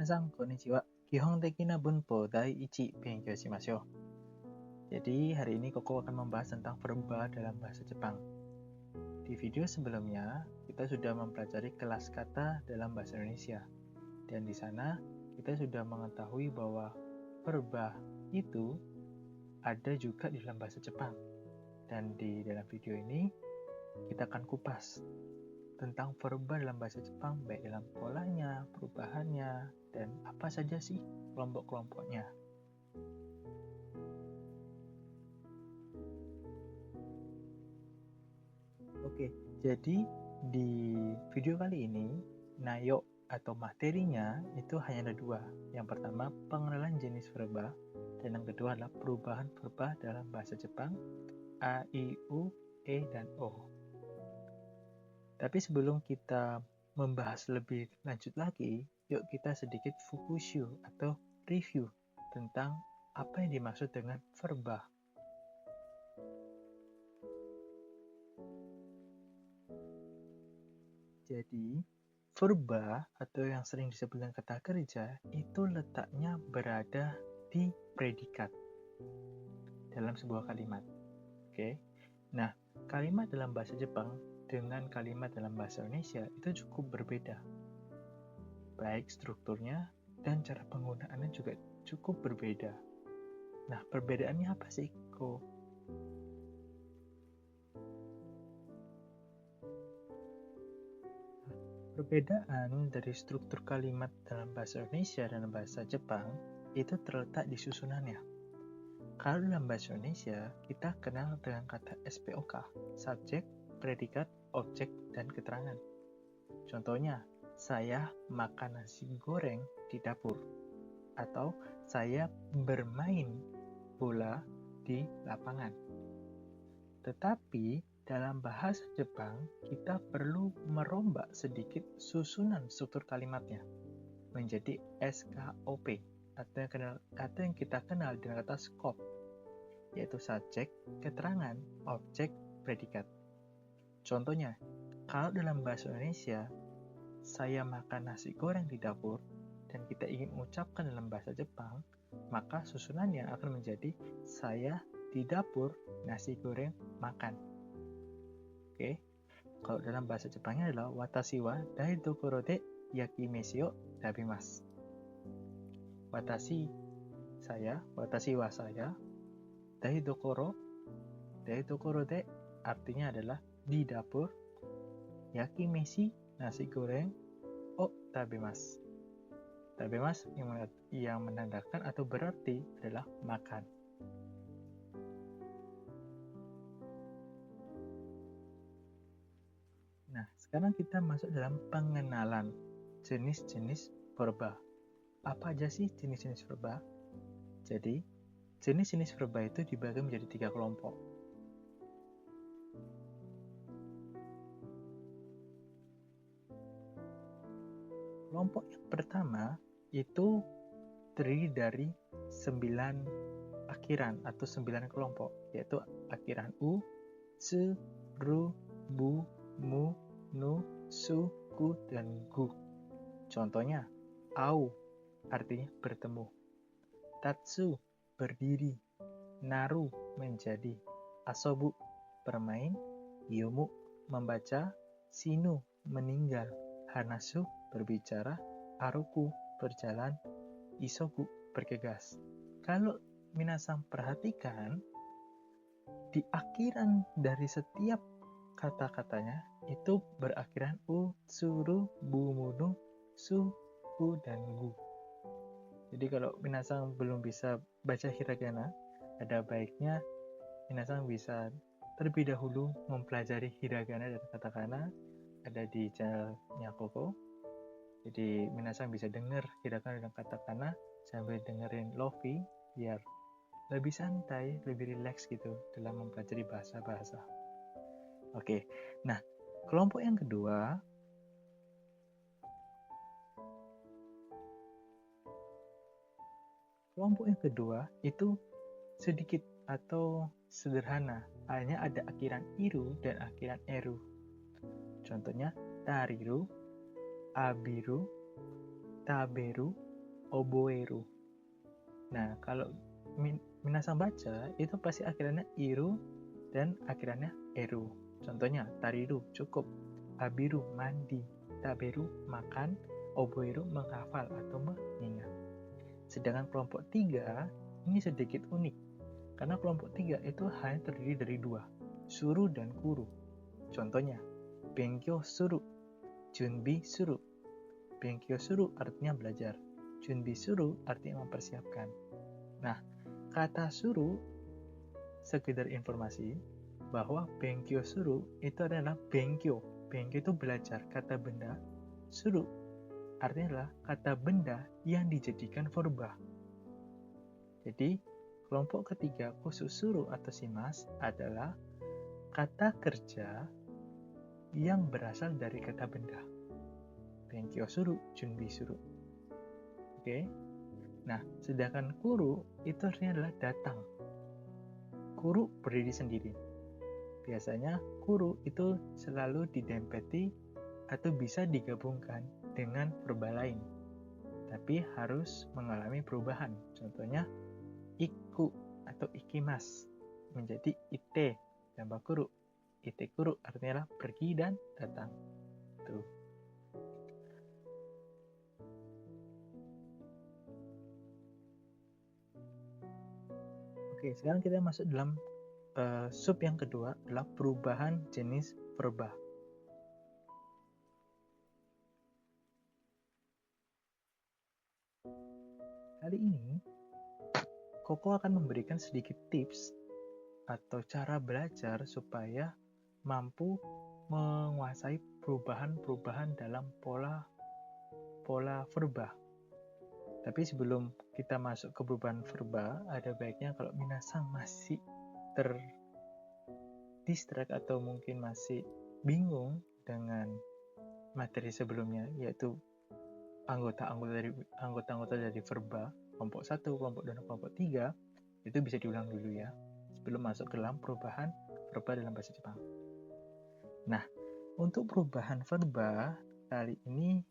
Minasan, konnichiwa. Kihon tekina bunpo dai ichi benkyou shimashou. Jadi, hari ini Koko akan membahas tentang verba dalam bahasa Jepang. Di video sebelumnya, kita sudah mempelajari kelas kata dalam bahasa Indonesia. Dan di sana, kita sudah mengetahui bahwa verba itu ada juga di dalam bahasa Jepang. Dan di dalam video ini, kita akan kupas tentang verba dalam bahasa Jepang, baik dalam polanya, perubahannya, dan apa saja sih kelompok-kelompoknya. Oke, jadi di video kali ini, nayo atau materinya itu hanya ada dua. Yang pertama, pengenalan jenis verba, dan yang kedua adalah perubahan verba dalam bahasa Jepang, a, i, u, e, dan o. Tapi sebelum kita membahas lebih lanjut lagi, yuk kita sedikit fukushu atau review tentang apa yang dimaksud dengan verba. Jadi, verba atau yang sering disebut dengan kata kerja itu letaknya berada di predikat dalam sebuah kalimat. Oke. Nah, kalimat dalam bahasa Jepang dengan kalimat dalam bahasa Indonesia itu cukup berbeda. Baik strukturnya dan cara penggunaannya juga cukup berbeda. Nah, perbedaannya apa sih, Ko? Perbedaan dari struktur kalimat dalam bahasa Indonesia dan bahasa Jepang itu terletak di susunannya. Kalau dalam bahasa Indonesia, kita kenal dengan kata SPOK, subjek, predikat, objek, dan keterangan. Contohnya, saya makan nasi goreng di dapur, atau saya bermain bola di lapangan. Tetapi dalam bahasa Jepang, kita perlu merombak sedikit susunan struktur kalimatnya menjadi SKOP atau yang kita kenal dengan kata skop, yaitu subjek, keterangan, objek, predikat. Contohnya, kalau dalam bahasa Indonesia, saya makan nasi goreng di dapur, dan kita ingin mengucapkan dalam bahasa Jepang, maka susunannya akan menjadi saya di dapur nasi goreng makan. Oke. Kalau dalam bahasa Jepangnya adalah watashi wa dai dokoro de yakimeshi o tabimasu. Watashi wa saya, dai dokoro de artinya adalah di dapur, yakimeshi nasi goreng, o tabimasu. Tabimasu yang menandakan atau berarti adalah makan. Nah, sekarang kita masuk dalam pengenalan jenis-jenis verba. Apa aja sih jenis-jenis verba? Jadi, jenis-jenis verba itu dibagi menjadi 3 kelompok. Kelompok yang pertama itu terdiri dari 9 akhiran atau 9 kelompok, yaitu akhiran u, tsu, ru, bu, mu, nu, su, ku, dan gu. Contohnya, au artinya bertemu, tatsu berdiri, naru menjadi, asobu bermain, yomu membaca, shinu meninggal, hanasu berbicara, aruku berjalan, isoku bergegas. Kalau minasan perhatikan, di akhiran dari setiap kata-katanya itu berakhiran u, tsuru, bu, munu, su, ku, dan gu. Jadi kalau minasan belum bisa baca hiragana, ada baiknya minasan bisa terlebih dahulu mempelajari hiragana dan katakana, ada di channelnya Koko. Jadi minasan bisa dengar hiragana dan katakana sambil dengerin Lofi biar lebih santai, lebih rileks gitu dalam mempelajari bahasa-bahasa. Oke, nah kelompok yang kedua itu sedikit atau sederhana, hanya ada akhiran iru dan akhiran eru. Contohnya tariru, abiru, taberu, oboeru. Nah, kalau minasang baca, itu pasti akhirannya iru dan akhirannya eru. Contohnya, tariru, cukup. Abiru, mandi. Taberu, makan. Oboeru, menghafal atau mengingat. Sedangkan kelompok 3, ini sedikit unik. Karena kelompok 3 itu hanya terdiri dari 2, suru dan kuru. Contohnya, benkyo suru, junbi suru. Benkyo suru artinya belajar. Junbi suru artinya mempersiapkan. Nah, kata suru, sekedar informasi, bahwa benkyo suru itu adalah benkyo. Benkyo itu belajar, kata benda. Suru artinya adalah kata benda yang dijadikan verba. Jadi, kelompok ketiga khusus suru atau shimas adalah kata kerja yang berasal dari kata benda. Benkyo suru, junbi suru. Oke. Nah, sedangkan kuru itu artinya adalah datang. Kuru berdiri sendiri. Biasanya kuru itu selalu didempeti atau bisa digabungkan dengan verba lain. Tapi harus mengalami perubahan. Contohnya, iku atau ikimas menjadi ite tambah kuru. Ite kuru artinya adalah pergi dan datang. Tuh. Oke, sekarang kita masuk dalam sub yang kedua adalah perubahan jenis verba. Kali ini, Koko akan memberikan sedikit tips atau cara belajar supaya mampu menguasai perubahan-perubahan dalam pola verba. Tapi sebelum kita masuk ke perubahan verba, ada baiknya kalau minasang masih terdistract atau mungkin masih bingung dengan materi sebelumnya, yaitu anggota-anggota dari verba, kelompok 1, kelompok 2, dan kelompok 3, itu bisa diulang dulu ya, sebelum masuk ke dalam perubahan verba dalam bahasa Jepang. Nah, untuk perubahan verba, kali ini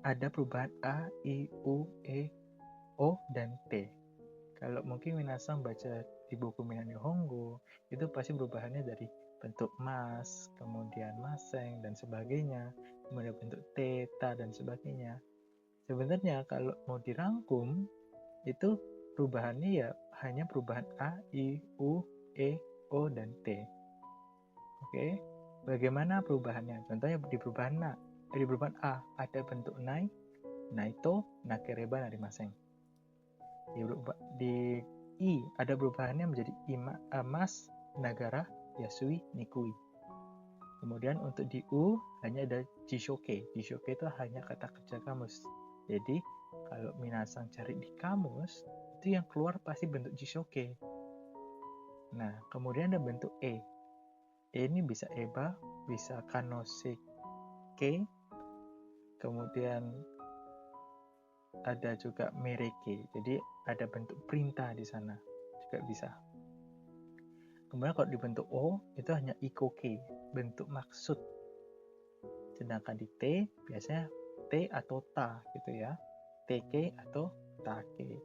ada perubahan A, I, U, E, O, dan T. Kalau mungkin minasang baca di buku Minnan Nihongo, itu pasti perubahannya dari bentuk mas, kemudian maseng, dan sebagainya, kemudian bentuk theta, dan sebagainya. Sebenarnya kalau mau dirangkum, itu perubahannya ya hanya perubahan A, I, U, E, O, dan T. Oke, bagaimana perubahannya? Contohnya di perubahan A ada bentuk nai, naito, nakereba, narimaseng. Di I ada perubahannya menjadi mas, nagara, yasui, nikui. Kemudian untuk di U hanya ada jishoke. Jishoke itu hanya kata kerja kamus. Jadi kalau minasang cari di kamus, itu yang keluar pasti bentuk jishoke. Nah, kemudian ada bentuk E. E ini bisa eba, bisa kanoseke, kemudian ada juga mereke. Jadi ada bentuk perintah di sana juga bisa. Kemudian kalau dibentuk O itu hanya ikoke, bentuk maksud. Sedangkan di T biasanya T atau ta gitu ya. Teke atau take.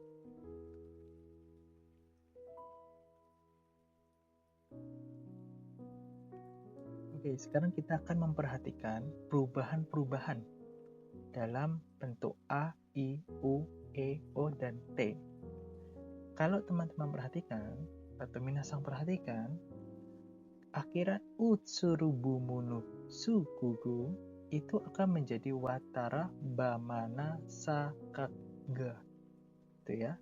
Oke, sekarang kita akan memperhatikan perubahan-perubahan dalam bentuk A, I, U, E, O, dan T. Kalau teman-teman perhatikan, atau minasang perhatikan, akhiran utsurubumunu sukugu itu akan menjadi watara bamana sakaga. Itu ya.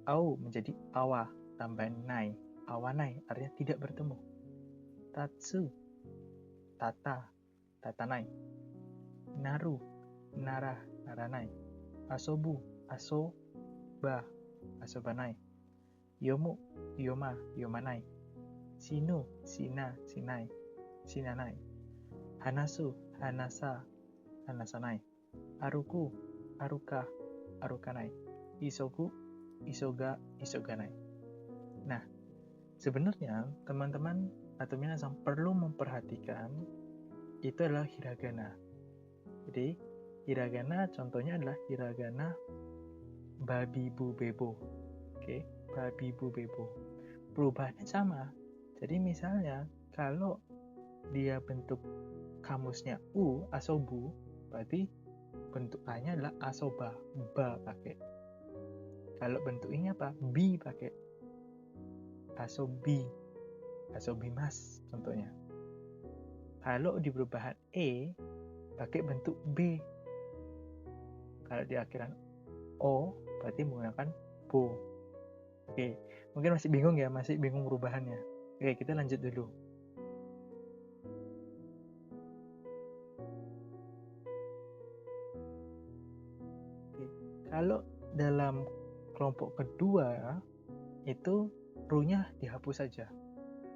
Au menjadi awa, tambahan nai. Awanai artinya tidak bertemu. Tatsu, tata, tatanai. Naru, nara, naranai. Asobu, asoba, asobanai. Yomu, yoma, yomanai. Sinu, sina, sinai, sinanai. Hanasu, hanasa, hanasanai. Aruku, aruka, arukanai. Isogu, isoga, isoganai. Nah, sebenarnya teman-teman atau minasang perlu memperhatikan itu adalah hiragana. Jadi, hiragana contohnya adalah hiragana babi bu bebo. Oke, babi bu bebo. Perubahannya sama. Jadi misalnya kalau dia bentuk kamusnya u, asobu, berarti bentuk A-nya adalah asoba, ba pakai. Kalau bentuk I-nya apa? Bi pakai. Asobi, asobimas contohnya. Kalau di perubahan E, pakai bentuk B. Kalau di akhiran O, berarti menggunakan bo. Oke, mungkin masih bingung ya, masih bingung perubahannya. Oke, kita lanjut dulu. Oke, kalau dalam kelompok kedua, itu ru-nya dihapus saja.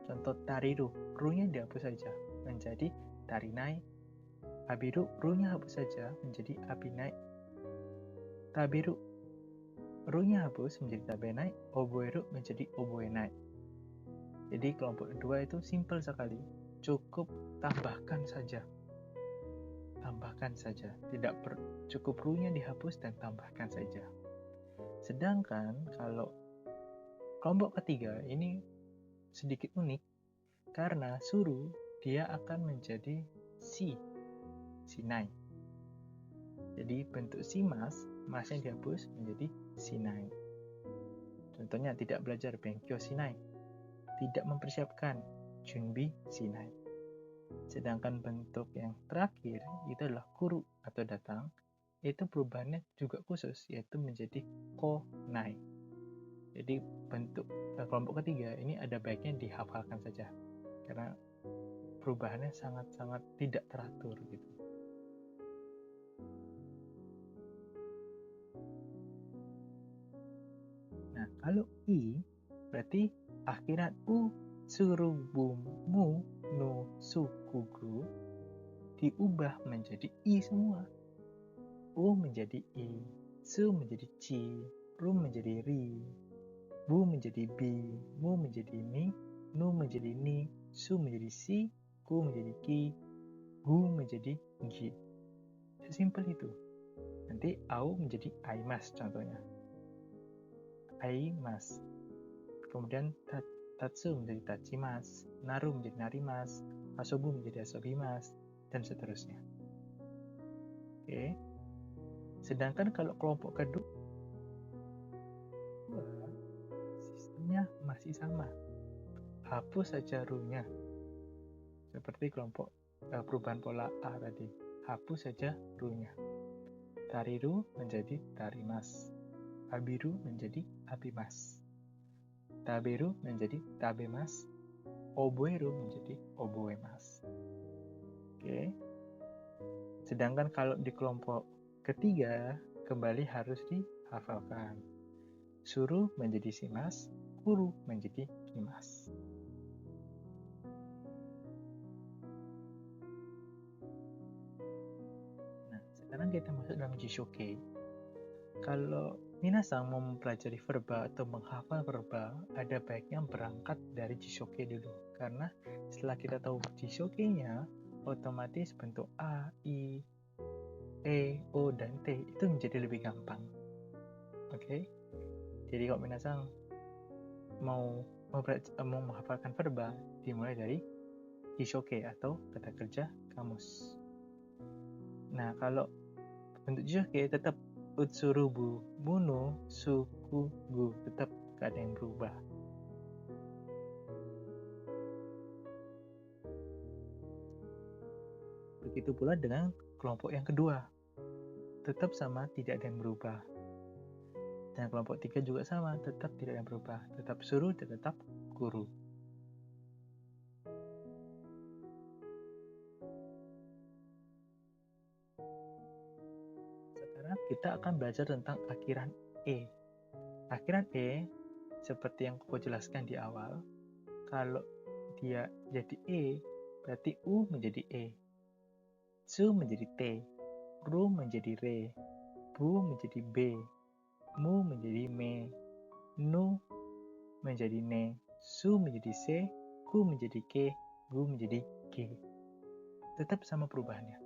Contoh tariru, ru-nya dihapus saja, menjadi tarinai. Abiru, ru-nya hapus saja, menjadi abinai. Tabiru, ru-nya hapus menjadi tabenai. Oboeru menjadi oboenai. Jadi kelompok kedua itu simple sekali, cukup tambahkan saja. Tambahkan saja, cukup ru-nya dihapus dan tambahkan saja. Sedangkan kalau kelompok ketiga ini sedikit unik, karena suru dia akan menjadi sinai. Jadi bentuk simas, masnya dihapus menjadi sinai. Contohnya tidak belajar, benkyo sinai. Tidak mempersiapkan, junbi sinai. Sedangkan bentuk yang terakhir itu adalah kuru atau datang, itu perubahannya juga khusus, yaitu menjadi konai. Jadi bentuk kelompok ketiga ini ada baiknya dihafalkan saja, karena perubahannya sangat-sangat tidak teratur gitu. Nah, kalau I berarti akhiran u surubumu no sukugu diubah menjadi I semua. U menjadi I, su menjadi ci, ru menjadi ri, bu menjadi bi, mu menjadi mi, nu menjadi ni, su menjadi si, ku menjadi ki, gu menjadi gi. Sesimpel itu. Nanti au menjadi aimas contohnya. Aimas. Kemudian tatsu menjadi tachimas, naru menjadi narimas, asobu menjadi asobimas, dan seterusnya. Oke. Sedangkan kalau kelompok kedua, sistemnya masih sama. Hapus saja ru-nya. Seperti kelompok perubahan pola A tadi. Hapus saja ru-nya. Tariru menjadi tarimas. Abiru menjadi abimas. Taberu menjadi tabemas. Oboeru menjadi oboemas. Oke. Sedangkan kalau di kelompok ketiga, kembali harus dihafalkan. Suru menjadi simas, kuru menjadi kimas. Nah, sekarang kita masuk dalam Jishoke. Kalau minasang mau mempelajari verba atau menghafal verba, ada baiknya berangkat dari Jishoke dulu. Karena setelah kita tahu Jishoke-nya, otomatis bentuk A, I, E, O, dan T itu menjadi lebih gampang. Oke? Jadi kalau minasang mau menghafalkan verba, dimulai dari Jishoke atau kata kerja kamus. Nah, kalau bentuk Jishoke tetap utsurubu, muno, suku, gu, tetap gak ada yang berubah. Begitu pula dengan kelompok yang kedua, tetap sama, tidak ada yang berubah. Dan kelompok 3 juga sama, tetap tidak ada yang berubah, tetap suru dan tetap guru. Sekarang kita akan belajar tentang akhiran E. Akhiran E, seperti yang aku jelaskan di awal, kalau dia jadi E, berarti U menjadi E, su menjadi T, ru menjadi Re, bu menjadi B, mu menjadi Me, nu menjadi Ne, su menjadi C, ku menjadi K, gu menjadi G. Tetap sama perubahannya.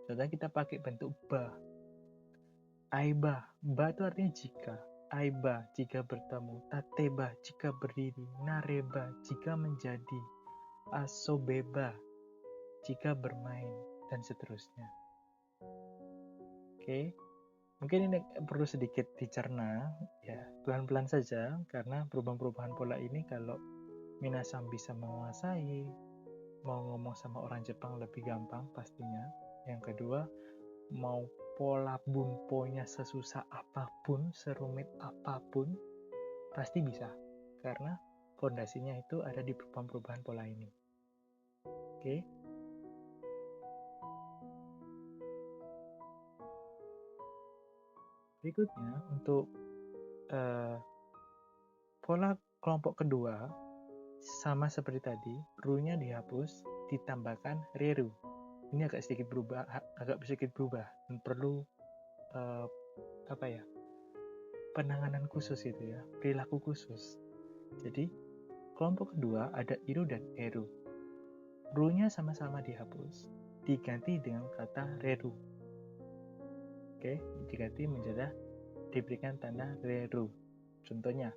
Contohnya kita pakai bentuk ba. Aiba, ba itu artinya jika. Aiba jika bertemu, tateba jika berdiri, nareba jika menjadi, asobeba jika bermain, dan seterusnya. Oke, mungkin ini perlu sedikit dicerna, ya pelan-pelan saja, karena perubahan-perubahan pola ini kalau minasang bisa menguasai, mau ngomong sama orang Jepang lebih gampang pastinya. Yang kedua, mau pola bunponya sesusah apapun, serumit apapun, pasti bisa. Karena fondasinya itu ada di perubahan-perubahan pola ini. Oke. Berikutnya, untuk pola kelompok kedua, sama seperti tadi, ru-nya dihapus, ditambahkan reru. Ini agak sedikit berubah dan perlu penanganan khusus itu ya, perilaku khusus. Jadi kelompok kedua ada iru dan eru. Ru-nya sama-sama dihapus, diganti dengan kata reru. Oke, diganti menjadi diberikan tanda reru. Contohnya,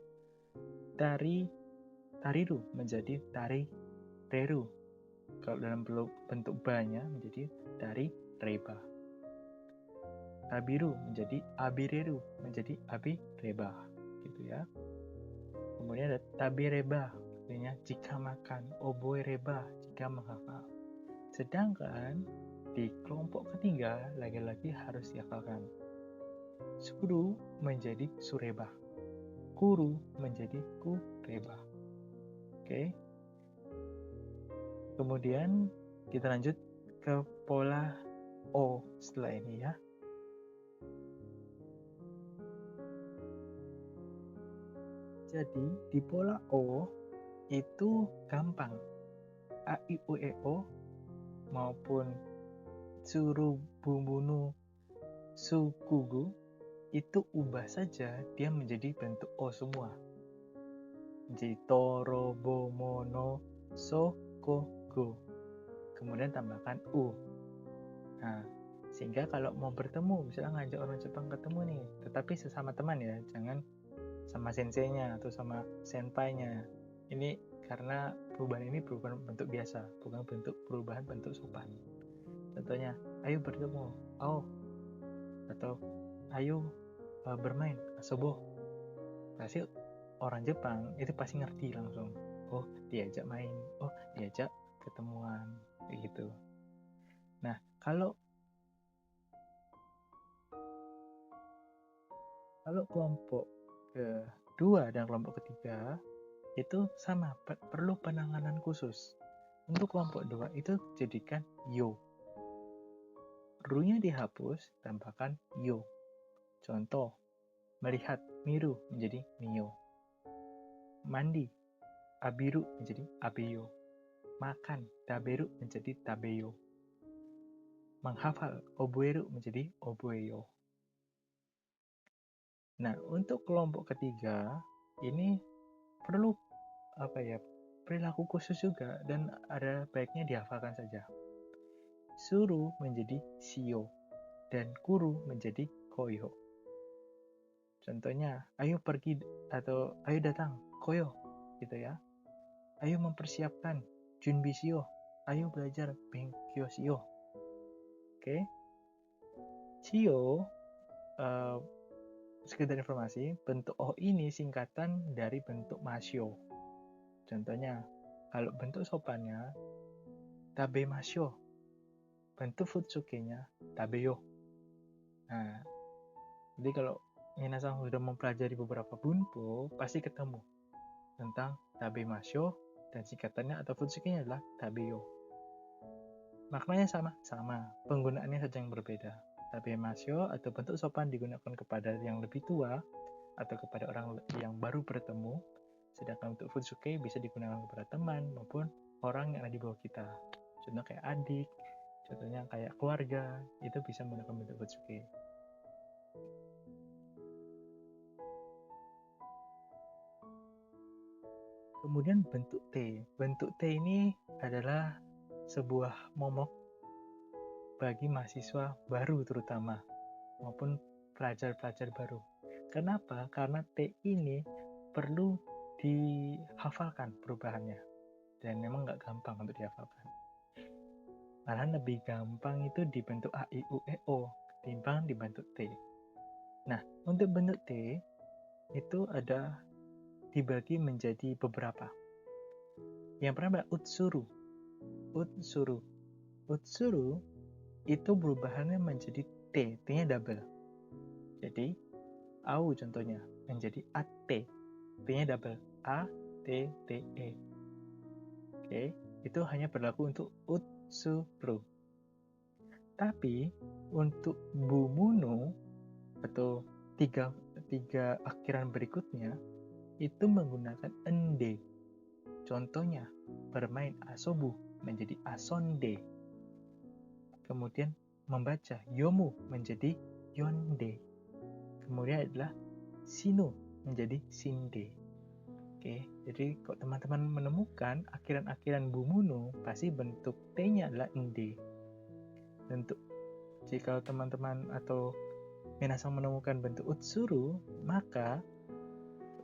tariru menjadi tari reru. Kalau dalam bentuk ba-nya menjadi tari reba. Tabiru menjadi abireru, menjadi abireba, gitu ya. Kemudian ada tabireba, artinya jika makan, oboereba, jika menghafal. Sedangkan di kelompok ketiga, lagi-lagi harus dihafalkan. Suru menjadi sureba, kuru menjadi kureba. Oke. Kemudian kita lanjut ke pola O setelah ini ya. Jadi di pola O itu gampang. A, I, U, E, O maupun Suru, Bumbunu, Sukugu itu ubah saja dia menjadi bentuk O semua. Jadi Toro, Bomono, So, Ko, Go. Kemudian tambahkan U. Nah, sehingga kalau mau bertemu, misalnya ngajak orang Jepang ketemu nih, tetapi sesama teman ya, jangan sama senseinya atau sama senpainya. Ini karena perubahan ini perubahan bentuk biasa, bukan perubahan bentuk sopan. Contohnya, ayo bertemu, atau ayo bermain, asobo. Pasti orang Jepang itu pasti ngerti langsung. Oh, diajak main, oh diajak ketemuan, gitu. Nah, kalau kelompok kedua dan kelompok ketiga itu sama, perlu penanganan khusus. Untuk kelompok 2 itu jadikan yo. Ru-nya dihapus, tambahkan yo. Contoh, melihat, miru menjadi miyo. Mandi, abiru menjadi abeyo. Makan, taberu menjadi tabeyo. Menghafal, oboeru menjadi oboeyo. Nah, untuk kelompok ketiga ini perlu perilaku khusus juga, dan ada baiknya dihafalkan saja. Suru menjadi shio dan kuru menjadi koyo. Contohnya, ayo pergi atau ayo datang, koyo, gitu ya. Ayo mempersiapkan, junbi shio. Ayo belajar, benkyou shio. Oke. Shio, sekedar informasi, bentuk O ini singkatan dari bentuk masyo. Contohnya, kalau bentuk sopannya tabe masyo, bentuk futsuke-nya tabeyo. Nah, jadi kalau minasan sudah mempelajari beberapa bunpo, pasti ketemu tentang tabe masyo dan singkatannya atau futsuke-nya adalah tabeyo. Maknanya sama, penggunaannya saja yang berbeda. Tabe masyo atau bentuk sopan digunakan kepada yang lebih tua atau kepada orang yang baru bertemu, sedangkan untuk futsuke bisa digunakan kepada teman maupun orang yang ada di bawah kita. Contohnya kayak adik, contohnya kayak keluarga, itu bisa menggunakan bentuk futsuke. Kemudian bentuk T. Bentuk T ini adalah sebuah momok bagi mahasiswa baru terutama, maupun pelajar-pelajar baru. Kenapa? Karena T ini perlu dihafalkan perubahannya. Dan memang nggak gampang untuk dihafalkan. Malahan lebih gampang itu dibentuk A, I, U, E, O ketimbang dibentuk T. Nah, untuk bentuk T itu ada dibagi menjadi beberapa. Yang pertama utsuru. Utsuru. Utsuru itu perubahannya menjadi T, T-nya double. Jadi, AU contohnya menjadi AT, T-nya double. A, T, T, E. Oke, itu hanya berlaku untuk utsuru. Tapi, untuk bumuno atau tiga akhiran berikutnya itu menggunakan ende. Contohnya, bermain asobu menjadi asonde. Kemudian membaca yomu menjadi yonde. Kemudian adalah sinu menjadi sinde. Oke, jadi kalau teman-teman menemukan akhiran-akhiran bumuno, pasti bentuk T-nya adalah ende. Bentuk jika teman-teman atau minasang menemukan bentuk utsuru, maka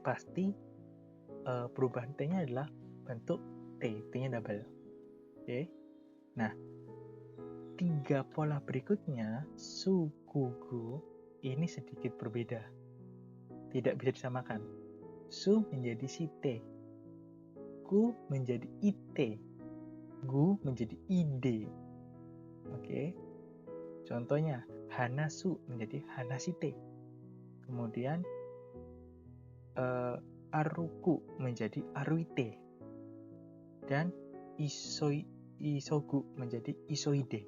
pasti perubahan T-nya adalah bentuk T, T-nya double. Oke. Nah, 3 pola berikutnya, su, gu, gu, ini sedikit berbeda. Tidak bisa disamakan. Su menjadi site, gu menjadi ite, gu menjadi ide. Oke. Contohnya, hanasu menjadi hanasite. Kemudian, aruku menjadi aruite. Dan isogu menjadi isoide.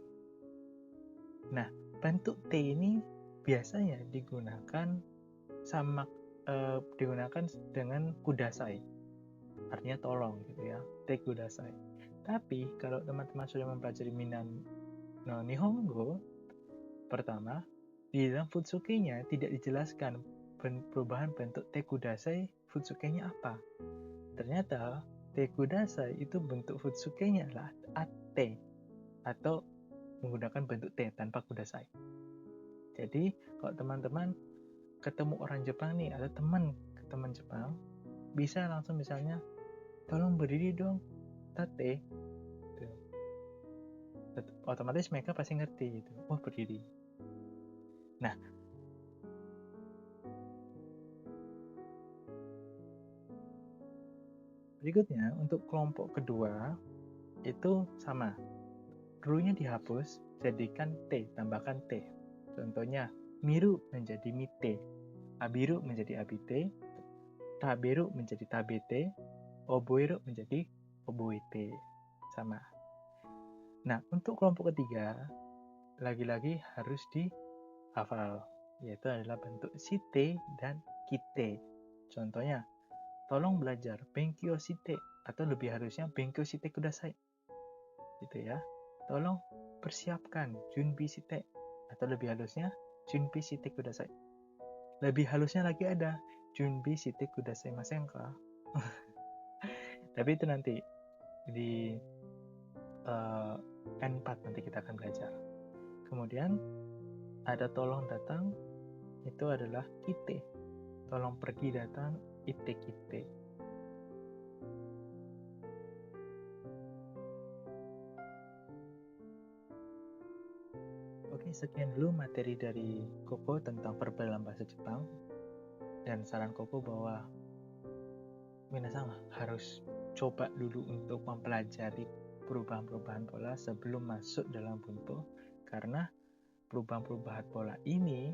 Nah, bentuk T ini biasanya digunakan dengan kudasai. Artinya tolong gitu ya, T kudasai. Tapi kalau teman-teman sudah mempelajari Minan no Nihongo, pertama, di dalam futsuke-nya tidak dijelaskan perubahan bentuk T kudasai futsuke-nya apa. Ternyata T kudasai itu bentuk futsuke-nya adalah ate atau menggunakan bentuk T tanpa kudasai. Jadi, kalau teman-teman ketemu orang Jepang nih, atau teman Jepang, bisa langsung misalnya, tolong berdiri dong, tate. Otomatis mereka pasti ngerti gitu. Oh, berdiri. Nah, berikutnya untuk kelompok kedua itu sama. Ru-nya dihapus, jadikan T, tambahkan T. Contohnya, miru menjadi mite, abiru menjadi abite, taberu menjadi tabete, oboeru menjadi oboete. Sama. Nah, untuk kelompok ketiga, lagi-lagi harus dihafal, yaitu adalah bentuk shite dan kite. Contohnya, tolong belajar benkyo shite, atau lebih harusnya benkyo shite kudasai. Gitu ya. Tolong persiapkan junbi shite, atau lebih halusnya junbi shite kudasai. Lebih halusnya lagi ada junbi shite kudasai masenka. Tapi itu nanti di N4 nanti kita akan belajar. Kemudian ada tolong datang, itu adalah kite. Tolong pergi datang, ite kite. Oke, sekian dulu materi dari Koko tentang verbal dalam bahasa Jepang. Dan saran Koko bahwa minasang harus coba dulu untuk mempelajari perubahan-perubahan pola sebelum masuk dalam bunpo, karena perubahan-perubahan pola ini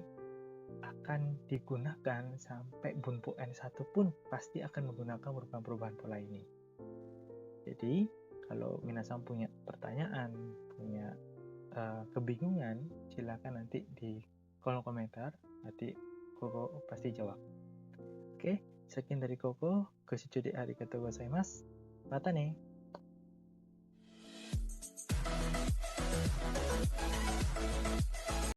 akan digunakan sampai bunpo N1 pun pasti akan menggunakan perubahan-perubahan pola ini. Jadi, kalau minasang punya pertanyaan, punya kebingungan, silakan nanti di kolom komentar, nanti Koko pasti jawab. Oke, sekian dari Koko. Goshoujo de arigatou gozaimasu. Mata ne.